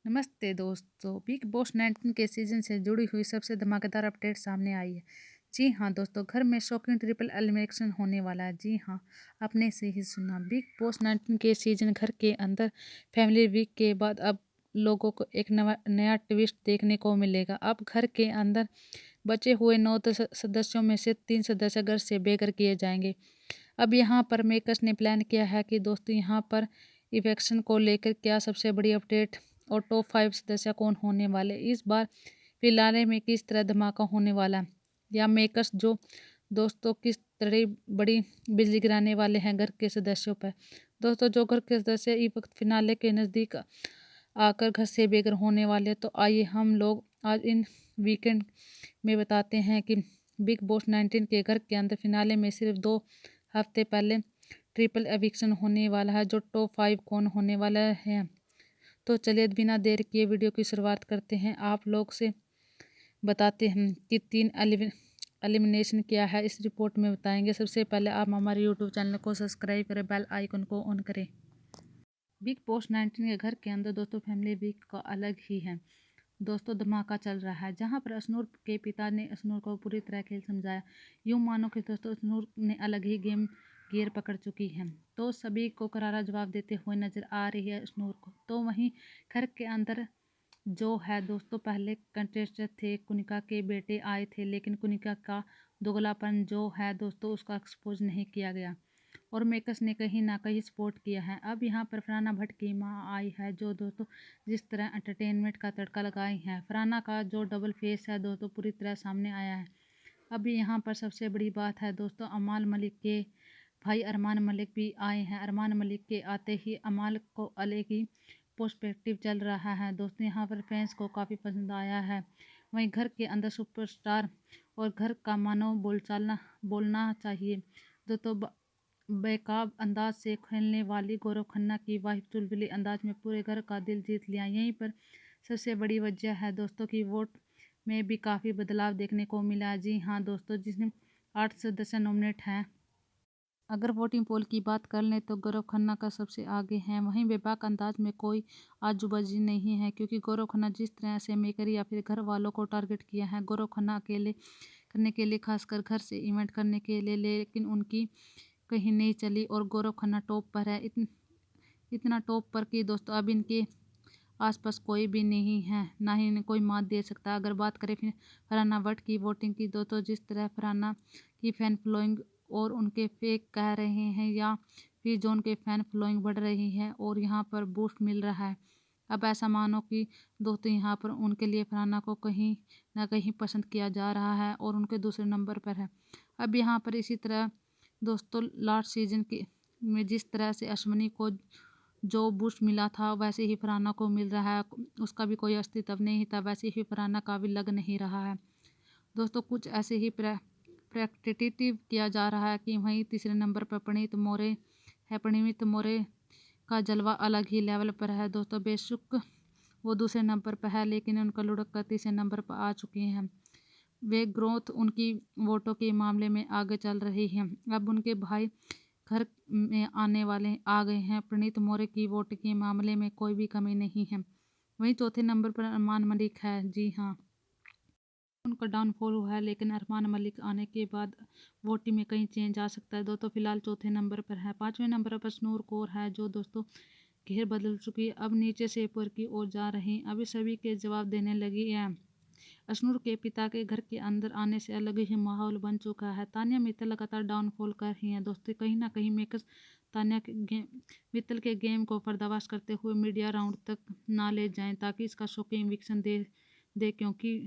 नमस्ते दोस्तों, big boss 19 के सीजन से जुड़ी हुई सबसे धमाकेदार अपडेट सामने आई है। जी हाँ दोस्तों, घर में शॉकिंग ट्रिपल एलिमिनेशन होने वाला है। जी हाँ, आपने सही सुना। बिग बॉस 19 के सीजन घर के अंदर फैमिली वीक के बाद अब लोगों को एक नया ट्विस्ट देखने को मिलेगा। अब घर के अंदर बचे हुए 9 सदस्यों में से 3 सदस्य घर से बेघर किए जाएंगे। अब यहाँ पर मेकर्स ने प्लान किया है कि दोस्तों यहाँ पर इवेक्शन को लेकर क्या सबसे बड़ी अपडेट और टॉप 5 सदस्य कौन होने वाले इस बार फिलहाल में किस तरह धमाका होने वाला है, या मेकर्स जो दोस्तों किस तरह बड़ी बिजली गिराने वाले हैं घर के सदस्यों पर। दोस्तों जो घर के सदस्य इस वक्त फिनाले के नज़दीक आकर घर से बेघर होने वाले, तो आइए हम लोग आज इन वीकेंड में बताते हैं कि बिग बॉस 19 के घर के अंदर फिनाले में सिर्फ 2 हफ्ते पहले ट्रिपल एविक्शन होने वाला है, जो टॉप 5 कौन होने वाला है। तो चलिए बिना देर किए वीडियो की शुरुआत करते हैं। आप लोग से बताते हैं कि 3 एलिमिनेशन क्या है, इस रिपोर्ट में बताएंगे। सबसे पहले आप हमारे यूट्यूब चैनल को सब्सक्राइब करें, बेल आइकन को ऑन करें। बिग बॉस 19 के घर के अंदर दोस्तों फैमिली वीक का अलग ही है। दोस्तों धमाका चल रहा है, जहां पर अशनूर के पिता ने अशनूर को पूरी तरह खेल समझाया। यूं मानो कि दोस्तों अशनूर ने अलग ही गेम गियर पकड़ चुकी है, तो सभी को करारा जवाब देते हुए नजर आ रही है अशनूर को। तो वहीं घर के अंदर जो है दोस्तों पहले कंटेस्टेंट थे, कुनिका के बेटे आए थे, लेकिन कुनिका का दोगलापन जो है दोस्तों उसका एक्सपोज नहीं किया गया और मेकर्स ने कहीं ना कहीं सपोर्ट किया है। अब यहाँ पर फरहाना भट्ट की माँ आई है, जो दोस्तों जिस तरह एंटरटेनमेंट का तड़का लगाई है। फरहाना का जो डबल फेस है दोस्तों पूरी तरह सामने आया है। अभी यहाँ पर सबसे बड़ी बात है दोस्तों, अमाल मलिक के भाई अरमान मलिक भी आए हैं। अरमान मलिक के आते ही अमाल को अलग ही पर्सपेक्टिव चल रहा है दोस्तों, यहाँ पर फैंस को काफ़ी पसंद आया है। वहीं घर के अंदर सुपरस्टार और घर का मानो बोलना चाहिए दोस्तों। बेकाब अंदाज से खेलने वाली गौरव खन्ना की वाइफ चुलबुली अंदाज में पूरे घर का दिल जीत लिया। यहीं पर सबसे बड़ी वजह है दोस्तों की वोट में भी काफ़ी बदलाव देखने को मिला। जी हाँ दोस्तों, जिसमें 8 सदस्य नॉमिनेट हैं। अगर वोटिंग पोल की बात कर लें तो गौरव खन्ना का सबसे आगे हैं। वहीं बेबाक अंदाज में कोई आजूबाजी नहीं है, क्योंकि गौरव खन्ना जिस तरह से मेकर या फिर घर वालों को टारगेट किया है, गौरव खन्ना अकेले करने के लिए, खासकर घर से इवेंट करने के लिए, लेकिन उनकी कहीं नहीं चली और गौरव खन्ना टॉप पर है। इतना टॉप पर कि दोस्तों अब इनके आसपास कोई भी नहीं है, ना ही इन्हें कोई मात दे सकता। अगर बात करें फिर फरहाना भट्ट की वोटिंग की दोस्तों, जिस तरह फरहाना की फैन फॉलोइंग और उनके फेक कह रहे हैं, या फिर जो उनके फैन फॉलोइंग बढ़ रही है और यहाँ पर बूस्ट मिल रहा है। अब ऐसा मानो कि दोस्तों यहाँ पर उनके लिए फरहाना को कहीं ना कहीं पसंद किया जा रहा है और उनके दूसरे नंबर पर है। अब यहाँ पर इसी तरह दोस्तों लास्ट सीजन के में जिस तरह से अश्विनी को जो बूस्ट मिला था वैसे ही फरहाना को मिल रहा है, उसका भी कोई अस्तित्व नहीं था, वैसे ही फरहाना का भी लग नहीं रहा है। दोस्तों कुछ ऐसे ही प्रैक्टिटिव किया जा रहा है कि वहीं तीसरे नंबर पर परिणीत मोरे का जलवा अलग ही लेवल पर है दोस्तों। बेशक वो दूसरे नंबर पर है, लेकिन उनका लुढ़क कर तीसरे नंबर पर आ चुके हैं। वे ग्रोथ उनकी वोटों के मामले में आगे चल रही है। अब उनके भाई घर में आने वाले आ गए हैं। प्रणीत मौर्य की वोट के मामले में कोई भी कमी नहीं है। वहीं चौथे नंबर पर अरमान मलिक है। जी हाँ, उनका डाउनफॉल हुआ है, लेकिन अरमान मलिक आने के बाद वोटिंग में कहीं चेंज आ सकता है दोस्तों। फिलहाल चौथे नंबर पर है। पाँचवें नंबर पर स्नूर कौर है, जो दोस्तों घेर बदल चुकी है, अब नीचे से ऊपर की ओर जा रही, अभी सभी के जवाब देने लगी है। अशनूर के पिता के घर के अंदर आने से अलग ही माहौल बन चुका है। तान्या मित्तल लगातार डाउनफॉल कर रही हैं दोस्तों। कहीं ना कहीं मेकर्स तान्या मित्तल के गेम को पर्दाफाश करते हुए मीडिया राउंड तक ना ले जाएं, ताकि इसका शॉकिंग इविक्शन दे क्योंकि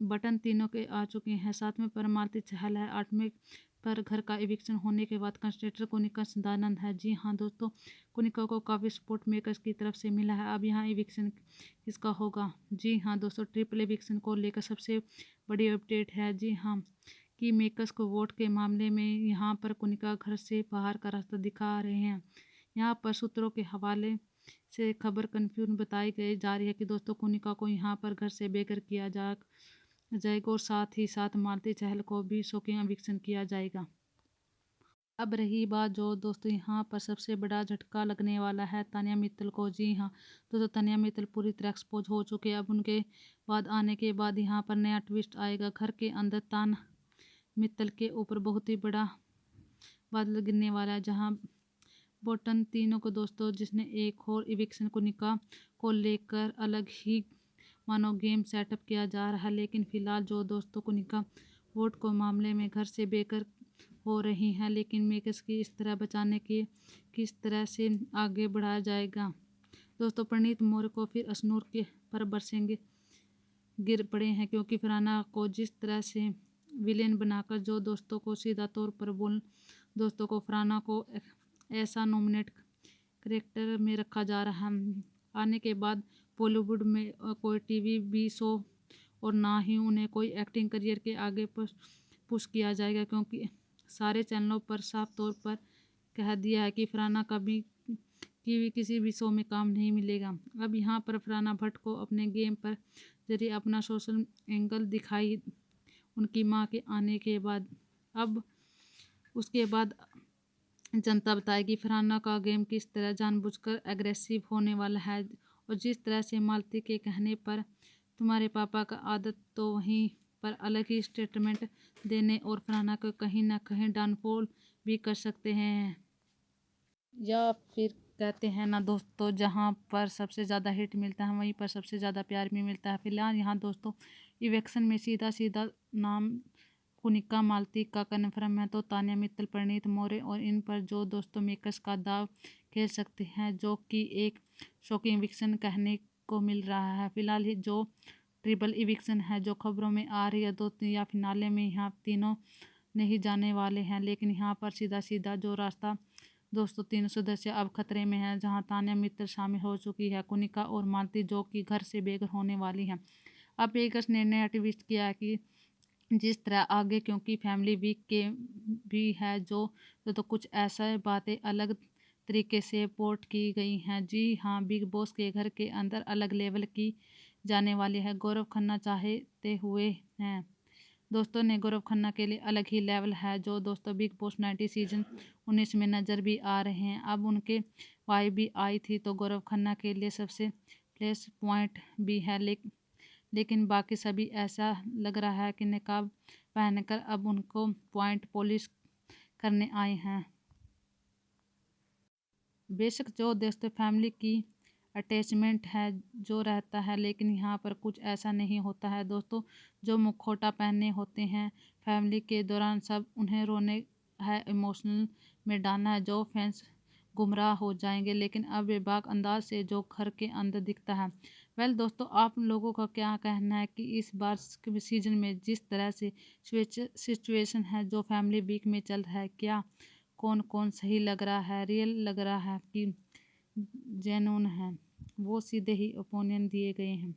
बटन तीनों के आ चुके हैं। सातवें पर मालती चहल है। आठवें पर घर का इविक्शन होने के बाद कंस्ट्रक्टर कोनिका सदानंद है। जी हाँ दोस्तों, कोनिका को काफ़ी सपोर्ट मेकर्स की तरफ से मिला है। अब यहाँ इविक्शन किसका होगा? जी हाँ दोस्तों, ट्रिपल इविक्शन को लेकर सबसे बड़ी अपडेट है। जी हाँ, कि मेकर्स को वोट के मामले में यहाँ पर कोनिका घर से बाहर का रास्ता दिखा रहे हैं। यहाँ पर सूत्रों के हवाले से खबर कन्फ्यूज बताई गई जा रही है कि दोस्तों कोनिका को यहाँ पर घर से बेघर किया जाएगा और साथ ही साथ मालती चहल को भी शौकिया एविक्शन किया जाएगा। अब रही बात जो दोस्तों यहाँ पर सबसे बड़ा झटका लगने वाला है तानिया मित्तल को। जी हाँ दोस्तों, तानिया मित्तल पूरी तरह एक्सपोज हो चुके हैं। अब उनके बाद आने के बाद यहाँ पर नया ट्विस्ट आएगा। घर के अंदर तानिया मित्तल के ऊपर बहुत ही बड़ा बादल गिरने वाला है, जहाँ बोल्टन तीनों को दोस्तों, जिसने एक और इविक्शन को निकाह को लेकर अलग ही मानो गेम सेटअप किया जा रहा है। लेकिन फिलहाल जो दोस्तों को निकाह वोट को मामले में घर से बेघर हो रही हैं, लेकिन मेकर्स की इस तरह बचाने की किस तरह से आगे बढ़ाया जाएगा। दोस्तों प्रणीत मौर्य को फिर अशनूर के पर बरसेंगे गिर पड़े हैं, क्योंकि फरहाना को जिस तरह से विलेन बनाकर जो दोस्तों को सीधा तौर पर बोल दोस्तों को फरहाना को ऐसा नॉमिनेट करेक्टर में रखा जा रहा है। आने के बाद बॉलीवुड में कोई टीवी भी शो और ना ही उन्हें कोई एक्टिंग करियर के आगे पुश किया जाएगा, क्योंकि सारे चैनलों पर साफ तौर पर कह दिया है कि फरहाना कभी भी किसी भी शो में काम नहीं मिलेगा। अब यहाँ पर फरहाना भट्ट को अपने गेम पर जरिए अपना सोशल एंगल दिखाई उनकी मां के आने के बाद। अब उसके बाद जनता बताएगी फरहाना का गेम किस तरह जानबूझकर एग्रेसिव होने वाला है, और जिस तरह से मालती के कहने पर तुम्हारे पापा का आदत तो वहीं पर अलग ही स्टेटमेंट देने और फरहाना को कहीं ना कहीं डाउनफॉल भी कर सकते हैं। या फिर कहते हैं ना दोस्तों, जहाँ पर सबसे ज़्यादा हिट मिलता है वहीं पर सबसे ज़्यादा प्यार भी मिलता है। फिलहाल यहाँ दोस्तों इवेक्शन में सीधा सीधा नाम कुनिका मालती का कन्फर्म है, तो तानिया मित्तल, प्रणीत मौर्य और इन पर जो दोस्तों मेकर्स का दाव खेल सकते हैं, जो कि एक शॉकिंग इविक्शन कहने को मिल रहा है। फिलहाल ही जो ट्रिपल इविक्शन है जो खबरों में आ रही है दोस्तों, या फिनाले में यहाँ तीनों नहीं जाने वाले हैं, लेकिन यहाँ पर सीधा सीधा जो रास्ता दोस्तों तीनों सदस्य अब खतरे में हैं, जहां तानिया मित्तल शामिल हो चुकी है, कुनिका और मालती जो कि घर से बेघर होने वाली हैं। अब मेकर्स ने नया ट्विस्ट किया है कि जिस तरह आगे, क्योंकि फैमिली वीक के भी है जो तो कुछ ऐसा बातें अलग तरीके से पोर्ट की गई हैं। जी हाँ, बिग बॉस के घर के अंदर अलग लेवल की जाने वाली है। गौरव खन्ना चाहते हुए हैं दोस्तों ने गौरव खन्ना के लिए अलग ही लेवल है, जो दोस्तों बिग बॉस 90 सीजन 19 में नज़र भी आ रहे हैं। अब उनके वाई भी आई थी, तो गौरव खन्ना के लिए सबसे प्लस पॉइंट भी है, लेकिन बाकी सभी ऐसा लग रहा है कि नकाब पहनकर अब उनको पॉइंट पॉलिश करने आए हैं। बेशक जो दोस्तों फैमिली की अटैचमेंट है जो रहता है, लेकिन यहाँ पर कुछ ऐसा नहीं होता है दोस्तों। जो मुखौटा पहने होते हैं फैमिली के दौरान, सब उन्हें रोने है, इमोशनल में डालना है, जो फैंस गुमराह हो जाएंगे, लेकिन अब बेबाक अंदाज से जो घर के अंदर दिखता है। वेल दोस्तों, आप लोगों का क्या कहना है कि इस बार के सीजन में जिस तरह से सिचुएशन है जो फैमिली वीक में चल रहा है, क्या कौन कौन सही लग रहा है, रियल लग रहा है कि जेन्युइन है, वो सीधे ही ओपिनियन दिए गए हैं।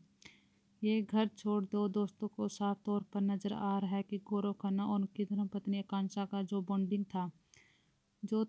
ये घर छोड़ दो दोस्तों को साफ तौर पर नजर आ रहा है कि गौरव खन्ना और उनकी धर्मपत्नी आकांक्षा का जो बॉन्डिंग था, जो